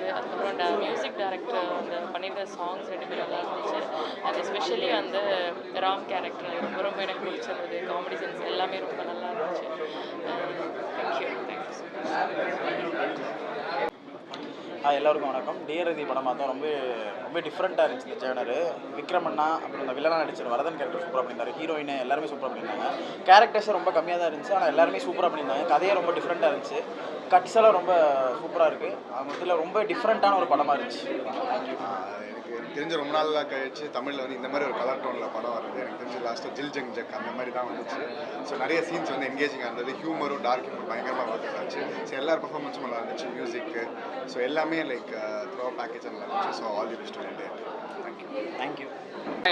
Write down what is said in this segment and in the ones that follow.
இருந்துச்சு. அதுக்கப்புறம் music director வந்து பண்ணியிருந்த சாங்ஸ் 2 பேரும் நல்லா இருந்துச்சு. அண்ட் எஸ்பெஷலி வந்து ராம் கேரக்டர் ரொம்ப ரொம்ப எனக்கு பிடிச்சிருந்தது. காமெடி சென்ஸ் எல்லாமே ரொம்ப நல்லா இருந்துச்சு. Thank you so much. எல்லாருக்கும் வணக்கம். டிஆர்எதி படம் பார்த்தோம். ரொம்ப டிஃப்ரெண்ட்டாக இருந்துச்சு இந்த ஜேர்னரு. விக்ரம் அண்ணா அப்புறம் இந்த வில்லனாக நடிச்சிரு வரதன் கேரக்டர் சூப்பராக பண்ணியிருந்தாரு. ஹீரோயின் எல்லாருமே சூப்பராக பண்ணியிருந்தாங்க. கேரக்டர்ஸும் ரொம்ப கம்மியாக தான் இருந்துச்சு, ஆனால் எல்லாருமே சூப்பராக பண்ணியிருந்தாங்க. கதையே ரொம்ப டிஃப்ரெண்ட்டாக இருந்துச்சு. கட்ஸ் எல்லாம் ரொம்ப சூப்பராக இருக்குது. மொத்தத்தில் ரொம்ப டிஃப்ரெண்ட்டான ஒரு படமாக இருந்துச்சு. எனக்கு தெரிஞ்ச ரொம்ப நாளாக கழிச்சு தமிழில் வந்து இந்த மாதிரி ஒரு கலர் டோனில் படம் வருது. எனக்கு தெரிஞ்ச லாஸ்ட்டாக ஜில் ஜங் ஜக் அந்த மாதிரி தான் வந்துச்சு. ஸோ நிறைய சீன்ஸ் வந்து என்கேஜிங்காக இருந்தது. ஹியூமரும் டார்க் ஹியூமர் பயங்கரமாக ஒர்க் ஆச்சு. ஸோ எல்லார் பர்ஃபார்மன்ஸும் நல்லா இருந்துச்சு. மியூசிக்கு ஸோ எல்லாமே லைக் த்ரோ பேக்கேஜ் நல்லா இருந்துச்சு. So all the best to India. Thank you.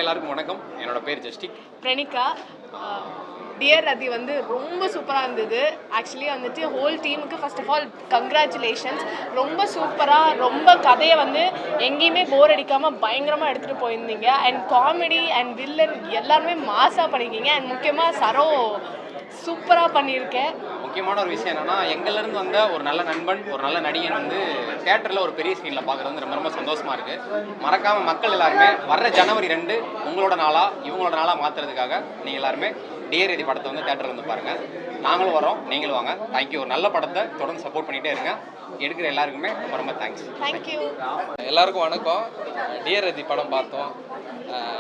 எல்லாருக்கும் வணக்கம். என்னோட பேர் ஜஸ்டிக். பிரணிகா. டியர் ரதி வந்து ரொம்ப சூப்பராக இருந்தது. ஆக்சுவலி வந்துட்டு ஹோல் டீமுக்கு ஃபர்ஸ்ட் ஆஃப் ஆல் கங்க்ராச்சுலேஷன்ஸ். ரொம்ப சூப்பராக, ரொம்ப கதையை வந்து எங்கேயுமே போர் அடிக்காமல் பயங்கரமாக எடுத்துகிட்டு போயிருந்தீங்க. அண்ட் காமெடி அண்ட் வில்லன் எல்லாருமே மாஸாக பண்ணியிருக்கீங்க. அண்ட் முக்கியமாக சரோ சூப்பராக பண்ணியிருக்கேன். முக்கியமான ஒரு விஷயம் என்னென்னா, எங்கள்லேருந்து வந்த ஒரு நல்ல நண்பன், ஒரு நல்ல நடிகன் வந்து தேட்டரில் ஒரு பெரிய ஸ்க்ரீனில் பார்க்குறது வந்து ரொம்ப ரொம்ப சந்தோஷமாக இருக்குது. மறக்காமல் மக்கள் எல்லாருமே வர்ற ஜனவரி 2 உங்களோட நாளாக இவங்களோட நாளாக மாற்றுறதுக்காக நீங்கள் எல்லாருமே டிஆர்எதி படத்தை வந்து தேட்டரில் வந்து பாருங்கள். நாங்களும் வரோம், நீங்களும் வாங்க. தேங்க்யூ. ஒரு நல்ல படத்தை தொடர்ந்து சப்போர்ட் பண்ணிகிட்டே இருங்க. எடுக்கிற எல்லாருக்குமே ரொம்ப தேங்க்ஸ். தேங்க்யூ. எல்லாருக்கும் வணக்கம். டிஆர்எதி படம் பார்த்தோம்.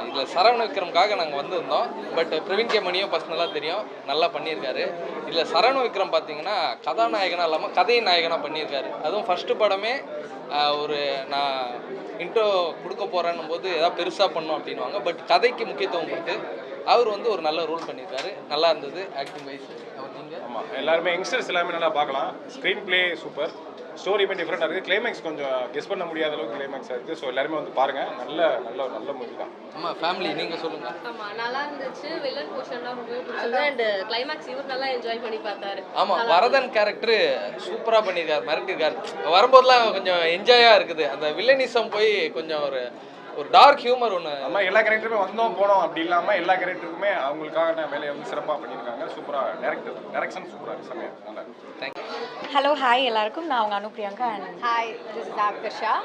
இதில் சரவண விக்ரமுக்காக நாங்கள் வந்திருந்தோம். பட் பிரவீன் கே மணியும் பர்சனலாக தெரியும், நல்லா பண்ணியிருக்காரு. இதில் சரவண விக்ரம் பார்த்தீங்கன்னா கதாநாயகனாக இல்லாமல் கதை நாயகனாக பண்ணியிருக்காரு. அதுவும் ஃபஸ்ட்டு படமே ஒரு நான் இன்ட்ரோ கொடுக்க போகிறேன்னும் போது ஏதாவது பெருசாக பண்ணோம் அப்படின்வாங்க. பட் கதைக்கு முக்கியத்துவம் கொடுத்து அவர் வந்து ஒரு நல்ல ரோல் பண்ணியிருக்காரு. நல்லா இருந்தது ஆக்டிங் வைஸ். நீங்கள் ஆமாம், எல்லாருமே யங்ஸ்டர்ஸ் எல்லாமே நல்லா பார்க்கலாம். ஸ்க்ரீன் பிளே சூப்பர், ஸ்டோரியுமே டிஃப்ரெண்ட்டாக இருக்குது. கிளைமேக்ஸ் கொஞ்சம் கெஸ் பண்ண முடியாத அளவுக்கு கிளைமேக்ஸாக இருக்குது. ஸோ எல்லாருமே வந்து பாருங்கள். நல்ல மூவி தான். ஆமாம், ஃபேமிலி நீங்கள் சொல்லுங்கள். ஆமாம், நல்லா இருந்துச்சு. வில்லன் போர்ஷன்லாம் ரொம்பவே பிடிச்சிருந்தது. அண்ட் கிளைமேக்ஸ் இவர் நல்லா என்ஜாய் பண்ணி பார்த்தாரு. ஆமாம், வரதன் கேரக்டரு சூப்பராக பண்ணியிருக்காரு, மிரட்டியிருக்காரு. வரும்போதெல்லாம் கொஞ்சம் என்ஜாயாக இருக்குது. அந்த வில்லனிசம் போய் கொஞ்சம் ஒரு டார்க் ஹியூமர் ஒன்று. ஆமாம், எல்லா கேரக்டருமே வந்தோம் போனோம் அப்படி இல்லாமல் எல்லா கேரக்டருக்குமே அவங்களுக்கான வேலையை வந்து சிறப்பாக பண்ணியிருக்காங்க. சூப்பராக டைரக்ஷன் சூப்பராக இருக்குது. சமயம் நல்லா இருக்குது. தேங்க்யூ. ஹலோ, ஹாய் எல்லாருக்கும். நான் அவங்க Anupriyanka. And hi, this is Aakarsha.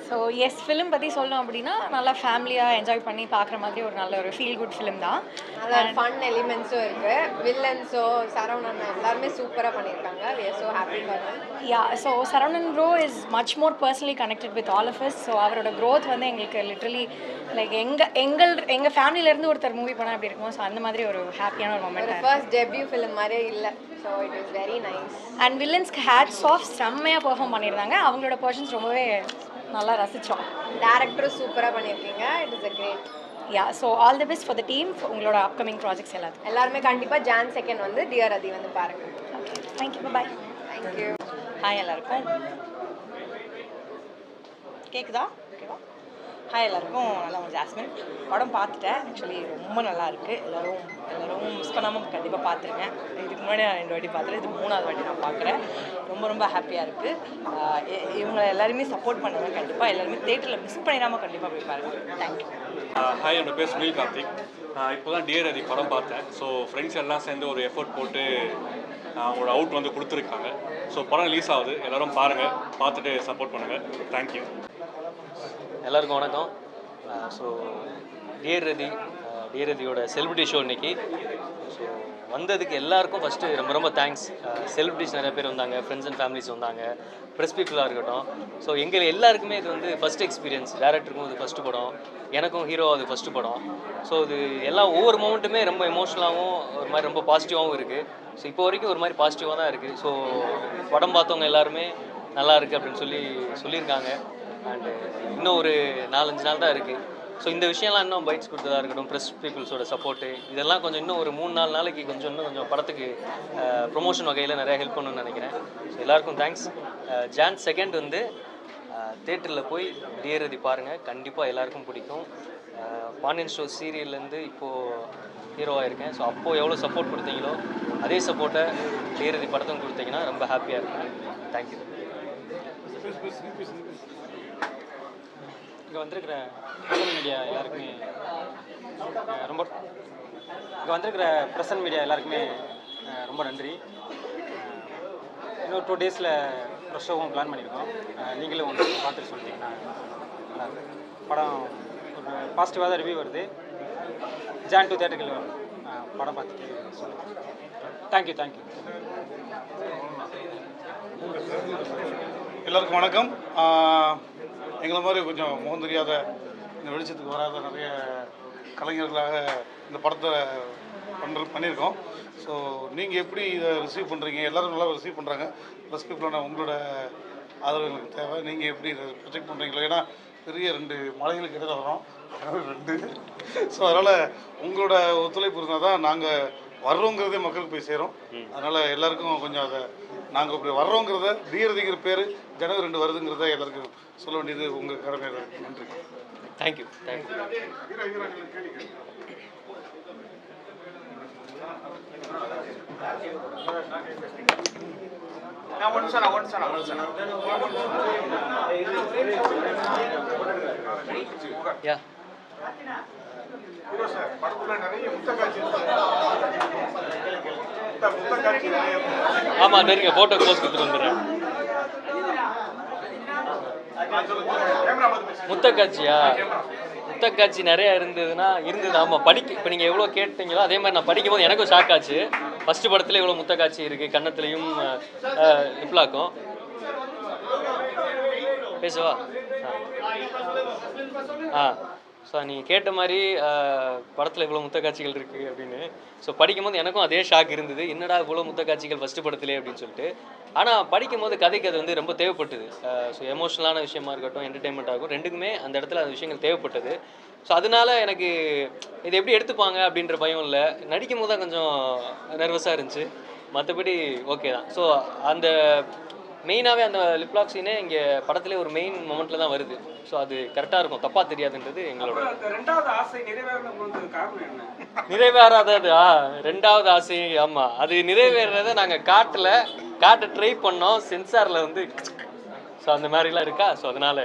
So yes, film பற்றி சொல்லணும் அப்படின்னா நல்லா ஃபேமிலியாக என்ஜாய் பண்ணி பார்க்குற மாதிரி ஒரு நல்ல ஒரு ஃபீல் குட் ஃபிலிம் தான். நல்ல ஃபன் எலிமெண்ட்ஸும் இருக்குது. வில்லன்ஸோ சரவணன் எல்லாருமே சூப்பராக பண்ணியிருக்காங்க. we are so happy for them. Yeah, so Saravanan bro is much more personally connected with all of us. So அவரோட க்ரோத் வந்து எங்களுக்கு லிட்ரலி லைக் எங்கள் ஃபேமிலியிலேருந்து ஒருத்தர் மூவி பண்ணால் அப்படி இருக்கும். ஸோ அந்த மாதிரி ஒரு ஹாப்பியான ஒரு மொமெண்ட். ஃபர்ஸ்ட் டெபியூ ஃபிலிம் மாதிரியே இல்லை. So it is very nice. And வில்லன்ஸ்க்கு ஹேட்ஸ் ஆஃப், செம்மையாக பெர்ஃபார்ம் பண்ணியிருந்தாங்க. அவங்களோட பர்சன்ஸ் ரொம்பவே நல்லா ரசித்தோம். டேரக்டரும் சூப்பராக பண்ணியிருக்கீங்க. It is a great. Ya, so all the best for the team, உங்களோட அப்கமிங் ப்ராஜெக்ட்ஸ் எல்லாத்துக்கும். எல்லாருமே கண்டிப்பாக Jan 2 வந்து டியர் ரதி வந்து பாருங்கள். Okay, thank you. Bye. Thank you. Hi எல்லாருக்கும். கேட்குதா? ஓகேவா? ஹாய் எல்லாருக்கும். நல்லா ஜாஸ்மின். படம் பார்த்துட்டேன். ஆக்சுவலி ரொம்ப நல்லா இருக்குது. எல்லோரும் மிஸ் பண்ணாமல் கண்டிப்பாக பார்த்துருங்க. இதுக்கு முன்னாடி நான் 2 வாட்டி பார்த்துருக்கேன். இது 3வது வாட்டி நான் பார்க்குறேன். ரொம்ப ஹாப்பியாக இருக்குது. இவங்களை எல்லாருமே சப்போர்ட் பண்ணுவேன். கண்டிப்பாக எல்லாருமே தேட்டரில் மிஸ் பண்ணிடாமல் கண்டிப்பாக போய் பாருங்கள். தேங்க்யூ. ஹாய், என்னோட பேர் சுனில் கார்த்திக். இப்போ தான் டிஆர்எதி படம் பார்த்தேன். ஸோ ஃப்ரெண்ட்ஸ் எல்லாம் சேர்ந்து ஒரு எஃபோர்ட் போட்டு அவங்களோட அவுட் வந்து கொடுத்துருக்காங்க. ஸோ படம் ரிலீஸ் ஆகுது, எல்லோரும் பாருங்கள், பார்த்துட்டு சப்போர்ட் பண்ணுங்கள். தேங்க்யூ. எல்லாருக்கும் வணக்கம். ஸோ டிஆர்எதியோட செலிபிரிட்டி ஷோ இன்னைக்கு. ஸோ வந்ததுக்கு எல்லாருக்கும் ஃபஸ்ட்டு ரொம்ப தேங்க்ஸ். செலிபிரிட்டிஸ் நிறைய பேர் வந்தாங்க, ஃப்ரெண்ட்ஸ் அண்ட் ஃபேமிலிஸ் வந்தாங்க, ப்ரெஸ் பீப்புளாக இருக்கட்டும். ஸோ எங்கள் எல்லாருக்குமே இது வந்து ஃபஸ்ட் எக்ஸ்பீரியன்ஸ். டேரக்டருக்கும் இது ஃபஸ்ட்டு படம், எனக்கும் ஹீரோ அது ஃபஸ்ட்டு படம். ஸோ இது ஒவ்வொரு மொமெண்ட்டுமே ரொம்ப எமோஷ்னலாகவும் ஒரு மாதிரி ரொம்ப பாசிட்டிவாகவும் இருக்குது. ஸோ இப்போ வரைக்கும் ஒரு மாதிரி பாசிட்டிவாக தான் இருக்குது. ஸோ படம் பார்த்தவங்க எல்லாருமே நல்லா இருக்குது அப்படின்னு சொல்லியிருக்காங்க. அண்டு இன்னும் ஒரு 4-5 நாள் தான் இருக்குது. ஸோ இந்த விஷயம்லாம் இன்னும் பைட்ஸ் கொடுத்ததாக இருக்கட்டும், ப்ரெஸ் பீப்புள்ஸோட சப்போர்ட்டு, இதெல்லாம் கொஞ்சம் இன்னும் ஒரு 3-4 நாளைக்கு கொஞ்சம் படத்துக்கு ப்ரொமோஷன் வகையில் நிறையா ஹெல்ப் பண்ணணும்னு நினைக்கிறேன். ஸோ எல்லாருக்கும் தேங்க்ஸ். Jan 2 வந்து தேட்டரில் போய் டிஆர்எதி பாருங்கள், கண்டிப்பாக எல்லாருக்கும் பிடிக்கும். பாண்டியன் ஸ்டோர் சீரியல்லேருந்து இப்போது ஹீரோவாக இருக்கேன். ஸோ அப்போது எவ்வளோ சப்போர்ட் கொடுத்தீங்களோ அதே சப்போர்ட்டை டிஆர்எதி படத்தும் கொடுத்தீங்கன்னா ரொம்ப ஹாப்பியாக இருக்கும். தேங்க்யூ. இங்கே வந்திருக்கிற ப்ரெசன்ட் மீடியா எல்லாருக்குமே ரொம்ப நன்றி. இன்னும் 2 டேஸில் ஒரு ஷோவும் பிளான் பண்ணியிருக்கோம். நீங்களே ஒன்று பார்த்துட்டு சொல்லிட்டீங்கன்னா நல்லாயிருக்கும். படம் ஒரு பாசிட்டிவாக தான் ரிவ்யூ வருது. ஜான் 2 தேட்டருக்கு வரும். படம் பார்த்துட்டு சொல்லுங்கள். தேங்க்யூ. எல்லாருக்கும் வணக்கம். எங்களை மாதிரி கொஞ்சம் முகம் தெரியாத இந்த வெளிச்சத்துக்கு வராத நிறைய கலைஞர்களாக இந்த படத்தை பண்ணியிருக்கோம். ஸோ நீங்கள் எப்படி இதை ரிசீவ் பண்ணுறீங்க? எல்லோரும் நல்லா ரிசீவ் பண்ணுறாங்க. ப்ளஸ் பீப்புளான உங்களோட ஆதரவு எங்களுக்கு தேவை. நீங்கள் எப்படி இதை ப்ரொஜெக்ட் பண்ணுறீங்களோ, ஏன்னா பெரிய 2 மலைகளுக்கு இடையில வரோம் 2. ஸோ அதனால் உங்களோட ஒத்துழைப்பு இருந்தால் தான் நாங்கள் வர்றோங்கிறதே மக்களுக்கு போய் சேரும். அதனால் எல்லாருக்கும் கொஞ்சம் அதை நாங்கள் இப்படி வர்றோங்கிறத தீரதிங்கிற பேர் ஜனவரி 2 வருதுங்கிறத எல்லாருக்கும் சொல்ல வேண்டியது உங்கள் கடமையாக இருக்குது. நன்றி. தேங்க்யூ. யா ஆமாம் சரிங்க, ஃபோட்டோ போஸ்ட் கொடுத்துட்டு வந்துடுறேன். முத்தக்காட்சி நிறையா இருந்தது. ஆமாம் இப்போ நீங்கள் எவ்வளோ கேட்டீங்களோ அதே மாதிரி நான் படிக்கும்போது எனக்கும் ஷாக் ஆச்சு. ஃபஸ்ட்டு படத்தில் எவ்வளோ முத்தக்காட்சி இருக்குது, கன்னத்துலேயும் லிப்லாக்கும். பேசுவா ஸோ நீ கேட்ட மாதிரி படத்தில் இவ்வளோ முத்தக்காட்சிகள் இருக்குது அப்படின்னு. ஸோ படிக்கும்போது எனக்கும் அதே ஷாக் இருந்தது, என்னடா இவ்வளோ முத்தக்காட்சிகள் ஃபஸ்ட்டு படத்திலே அப்படின்னு சொல்லிட்டு. ஆனால் படிக்கும்போது கதைக்கு அது வந்து ரொம்ப தேவைப்பட்டது. ஸோ எமோஷ்னலான விஷயமா இருக்கட்டும், என்டர்டெயின்மெண்ட் ஆகும், ரெண்டுக்குமே அந்த இடத்துல அந்த விஷயங்கள் தேவைப்பட்டது. ஸோ அதனால எனக்கு இது எப்படி எடுத்துப்பாங்க அப்படின்ற பயம் இல்லை. நடிக்கும் போது தான் கொஞ்சம் நர்வஸாக இருந்துச்சு, மற்றபடி ஓகே தான். ஸோ அந்த மெயினாகவே அந்த லிப்லாக் சீனே இங்கே படத்திலே ஒரு மெயின் மொமெண்ட்டில் தான் வருது. ஸோ அது கரெக்டாக இருக்கும், தப்பாக தெரியாதுன்றது எங்களோட. நிறைவேறாதது 2வது ஆசை. ஆமாம், அது நிறைவேறதை நாங்கள் காட்ட ட்ரை பண்ணோம். சென்சாரில் வந்து ஸோ அந்த மாதிரிலாம் இருக்கா. ஸோ அதனால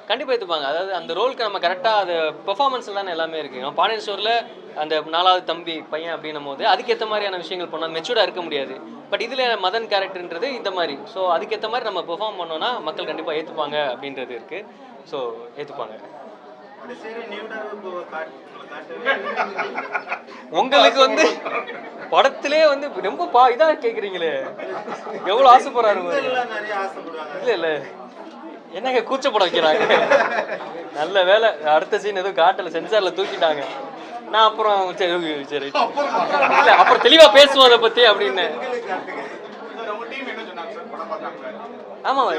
கண்டிப்பாக ஏற்றுப்பாங்க. அதாவது அந்த ரோலுக்கு நம்ம கரெக்டாக அது பெர்ஃபார்மன்ஸில் தானே எல்லாமே இருக்குது. பாண்டியன் ஸ்டோரில் அந்த 4வது தம்பி பையன் அப்படின்னும் போது அதுக்கேற்ற மாதிரியான விஷயங்கள் பண்ணால் மெச்சூர்டாக இருக்க முடியாது. பட் இதில் மதன் கேரக்டர்ன்றது இந்த மாதிரி. ஸோ அதுக்கேற்ற மாதிரி நம்ம பெர்ஃபார்ம் பண்ணோன்னா மக்கள் கண்டிப்பாக ஏற்றுப்பாங்க அப்படின்றது இருக்குது. ஸோ ஏற்றுப்பாங்க. உங்களுக்கு வந்து படத்திலே வந்து ரொம்ப இதாக கேட்குறீங்களே, எவ்வளோ ஆசைப்படுறாரு. இல்லை என்னங்க கூச்சப்பட வைக்கிறாங்க. நல்ல வேலை அடுத்த சீன் எதுவும் காட்டல, சென்சாரில் தூக்கிட்டாங்க. நான் அப்புறம் சரி இல்லை அப்புறம் தெளிவாக பேசுவோம் அதை பற்றி அப்படின்னு. ஆமாம்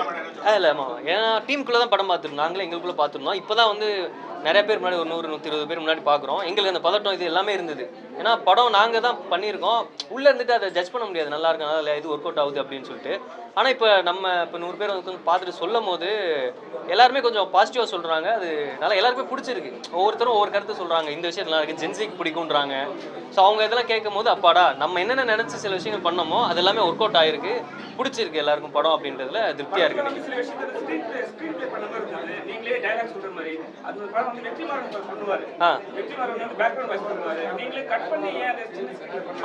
இல்லை ஆமாம், ஏன்னா டீமுக்குள்ளே தான் படம் பார்த்துருந்தோம், நாங்களே எங்களுக்குள்ளே பார்த்துருந்தோம். இப்போ தான் வந்து நிறைய பேர் முன்னாடி ஒரு 100-120 பேர் முன்னாடி பார்க்குறோம். எங்களுக்கு அந்த பதட்டம் இது எல்லாமே இருந்தது. ஏன்னா படம் நாங்கள் தான் பண்ணியிருக்கோம், உள்ளே இருந்துட்டு அதை ஜட்ஜ் பண்ண முடியாது, நல்லா இருக்கு நல்லா இல்லை, இது ஒர்க் அவுட் ஆகுது அப்படின்னு சொல்லிட்டு. ஆனால் இப்போ 100 பேர் வந்து கொஞ்சம் பார்த்துட்டு சொல்லும் போது எல்லாருமே கொஞ்சம் பாசிட்டிவாக சொல்கிறாங்க. அது நல்லா எல்லாருக்குமே பிடிச்சிருக்கு. ஒவ்வொருத்தரும் ஒவ்வொரு கருத்து சொல்கிறாங்க, இந்த விஷயம் நல்லா இருக்குது, ஜென்சிக்கு பிடிக்குன்றாங்க. ஸோ அவங்க இதெல்லாம் கேட்கும் போது அப்பாடா நம்ம என்னென்ன நினச்சி சில விஷயங்கள் பண்ணோமோ அது எல்லாமே ஒர்க் அவுட் ஆகிருக்கு, பிடிச்சிருக்கு எல்லாருக்கும் படம் அப்படின்றதுல திருப்தியாக இருக்குது.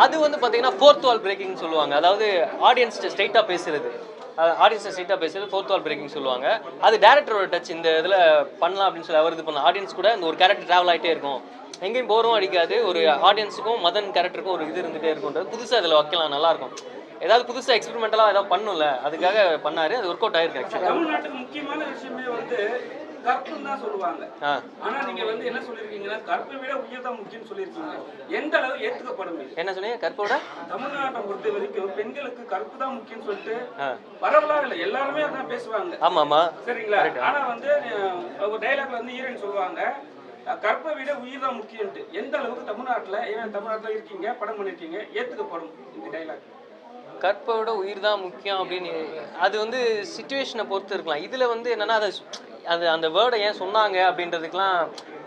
அது வந்து பார்த்தீங்கன்னா 4th வால் பிரேக்கிங் சொல்லுவாங்க. அதாவது ஆடியன்ஸ் ஸ்ட்ரைட்டாக பேசுறது, ஃபோர்த் வால் பிரேக்கிங் சொல்லுவாங்க. அது டேரக்டரோட டச். இந்த இதில் பண்ணலாம் அப்படின்னு சொல்லி அவர் இது பண்ணலாம். ஆடியன்ஸ் கூட இந்த ஒரு கேரக்டர் ட்ராவல் ஆகிட்டே இருக்கும், எங்கேயும் போரும் அடிக்காது. ஒரு ஆடியன்ஸுக்கும் மதன் கேரக்டருக்கும் ஒரு இது இருந்துகிட்டே இருக்கும்ன்றது புதுசாக இதில் வைக்கலாம், நல்லாயிருக்கும். ஏதாவது புதுசாக எக்ஸ்பெரிமெண்டலாக ஏதாவது பண்ணும்ல, அதுக்காக பண்ணார். அது ஒர்க் அவுட் ஆகிருக்கு. ஆக்சுவலி தமிழ்நாட்டுக்கு முக்கியமான விஷயமே வந்து கற்புன்னு தான் சொல்லுவாங்க. ஆனா நீங்க வந்து என்ன சொல்லிருக்கீங்கன்னா கற்பை விட உயிர் தான் முக்கியம்னு சொல்லிருக்கீங்க. எந்த அளவு ஏத்துக்கப்படும்? என்ன சொன்னீங்க? கற்போட தமிழ்நாட்டை பொறுத்த வரைக்கும் பெண்களுக்கு கற்பு தான் முக்கியம்னு சொல்லிட்டு பரவலாக இல்லை, எல்லாருமே அதான் பேசுவாங்க. ஆமாமா, சரிங்களா? ஆனா வந்து ஒரு டைலாக்ல வந்து ஹீரோயின் சொல்லுவாங்க கற்பை விட உயிர் தான் முக்கியம்ட்டு. எந்த அளவுக்கு தமிழ்நாட்டில், ஏன்னா தமிழ்நாட்டில் இருக்கீங்க, படம் பண்ணிருக்கீங்க, ஏத்துக்கப்படும் இந்த டைலாக்? கற்பை விட உயிர் தான் முக்கியம் அப்படின்னு அது வந்து சிச்சுவேஷனை பொறுத்து இருக்கலாம். இதில் வந்து என்னென்னா அது அந்த வேர்டை ஏன் சொன்னாங்க அப்படின்றதுக்கெலாம்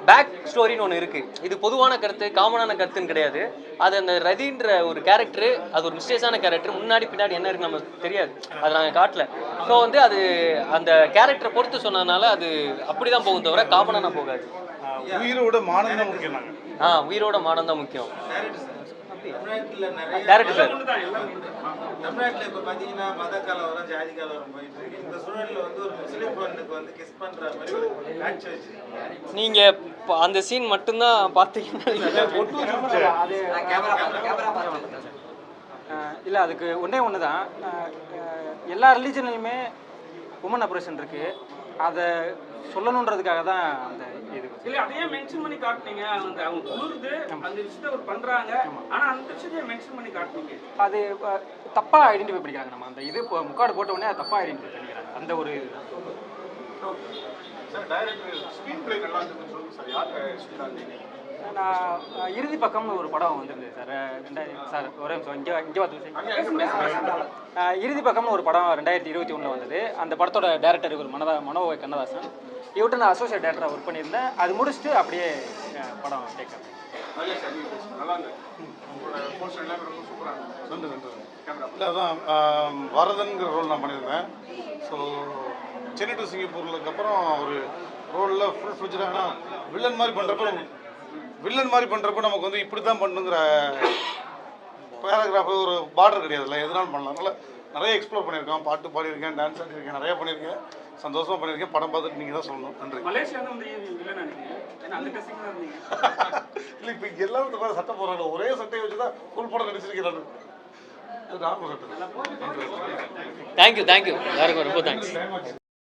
பேக் ஸ்டோரின்னு ஒன்று இருக்குது. இது பொதுவான கருத்து, காமனான கருத்துன்னு கிடையாது. அது அந்த ரதின்ற ஒரு கேரக்டரு, அது ஒரு மிஸ்டேஸான கேரக்டர், முன்னாடி பின்னாடி என்ன இருக்குன்னு நமக்கு தெரியாது, அதை நாங்கள் காட்டல. ஸோ வந்து அது அந்த கேரக்டரை பொறுத்து சொன்னதுனால அது அப்படி தான் போகும், தவிர காமனான போகாது. உயிரோட மானம் தான் முக்கியம். உயிரோட மானம் தான் முக்கியம். Director sir. தமிழ்நாட்டில் இப்போ பார்த்தீங்கன்னா மத கலவரம் ஜாதி கலவரம் போயிட்டு இருக்கு. இந்த சூழலில் வந்து ஒரு முஸ்லீம் பொண்ணுக்கு வந்து கிஸ் பண்ணுற மாதிரி ஒரு காட்சி வச்சிருக்கீங்க. நீங்கள் அந்த சீன் மட்டும்தான் பார்த்தீங்கன்னா இல்லை அதுக்கு ஒன்றே ஒன்று தான். எல்லா ரிலீஜன்லையுமே உமன் அப்ரேஷன் இருக்குது. அதை சொல்லணுன்றதுக்காக தான் அந்த இது. இல்ல அதையே மென்ஷன் பண்ணி காட்டுனீங்க. அவங்க குளிருது அந்த விஷயத்தை அவர் பண்றாங்க, ஆனா அந்த விஷயத்தை மென்ஷன் பண்ணி காட்டுனீங்க. அது தப்பாக ஐடென்டிஃபை பண்ணிக்கிறாங்க. நம்ம அந்த இது இப்போ முக்காடு போட்ட உடனே அதை தப்பாக ஐடென்டிஃபை பண்ணிக்கிறாங்க. அந்த ஒரு இது சார் டைரக்டர் ஸ்க்ரீன் பிளே நல்லா இருந்துன்னு சொல்லுங்க சார். யார் நான் இறுதி பக்கம்னு ஒரு படம் வந்திருந்தது சார். சார் ஒரே நிமிஷம் இங்கே பார்த்து இறுதி பக்கம்னு ஒரு படம் 2021 வந்தது. அந்த படத்தோட டேரக்டர் இவர் மனோவை கண்ணதாசன். இவர்கிட்ட நான் அசோசியேட் டேரக்டராக ஒர்க் பண்ணியிருந்தேன். அது முடிச்சுட்டு அப்படியே படம் டேக் நல்லா இருந்தது. உங்களோட போஸ்டர் எல்லாமே ரொம்ப சூப்பராக இருந்தது. இல்லை அதான் வரதன்கிற ரோல் நான் பண்ணியிருந்தேன். ஸோ சென்னை டு சிங்கப்பூருக்கு அப்புறம் ஒரு ரோலில் ஃபுல் ஃப்ளெஜ்டாக வில்லன் மாதிரி பண்ணுறப்போ நமக்கு வந்து இப்படி தான் பண்ணுங்கிற பேராகிராஃபு ஒரு பார்டர் கிடையாதுல்ல, எதனாலும் பண்ணலாம். அதனால் நிறைய எக்ஸ்ப்ளோர் பண்ணியிருக்கேன். பாட்டு பாடியிருக்கேன், டான்ஸ் ஆடிருக்கேன், நிறையா பண்ணியிருக்கேன். சந்தோஷமாக பண்ணியிருக்கேன். படம் பார்த்துட்டு நீங்கள் தான் சொல்லணும். நன்றி. மலேசியாவில் வந்து வில்லன் நினைக்கிறேன். ஏன்னா அந்த டெஸ்டிங் தான் இருந்தீங்க. இல்லை இப்போ எல்லாரும் வேறு சட்டை போடுறாங்க. ஒரே சட்டையை வச்சு தான் ஃபுல் படம் நடிச்சிருக்கிறாரு. அது ராம சட்டை. தேங்க்யூ எல்லாருக்கும் ரொம்ப தேங்க்ஸ்.